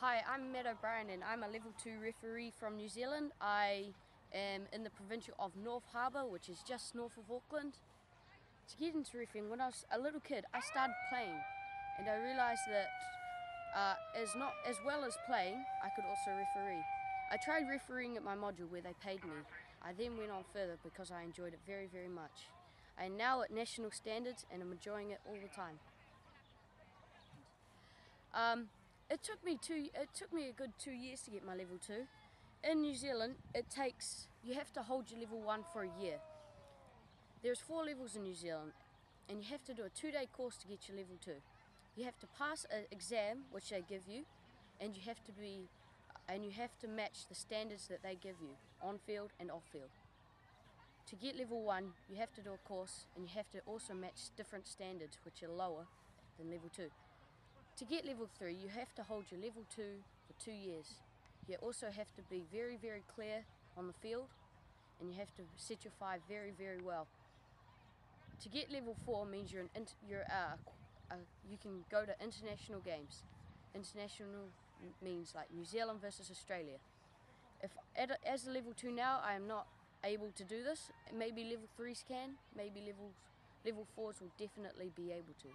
Hi, I'm Matt O'Brien and I'm a Level 2 referee from New Zealand. I am in the provincial of North Harbour, which is just north of Auckland. To get into refereeing, when I was a little kid, I started playing and I realised that as well as playing, I could also referee. I tried refereeing at my module where they paid me. I then went on further because I enjoyed it very, very much. I am now at national standards and I'm enjoying it all the time. It took me a good 2 years to get my level 2. In New Zealand, you have to hold your level 1 for a year. There's 4 levels in New Zealand, and you have to do a 2-day course to get your level 2. You have to pass an exam which they give you, and you have to match the standards that they give you, on field and off field. To get level 1, you have to do a course, and you have to also match different standards which are lower than level 2. To get level 3, you have to hold your level 2 for 2 years. You also have to be very, very clear on the field, and you have to set your 5 very, very well. To get level 4 means you can go to international games. International means like New Zealand versus Australia. As a level 2 now, I am not able to do this. Maybe level 3s can, maybe level 4s will definitely be able to.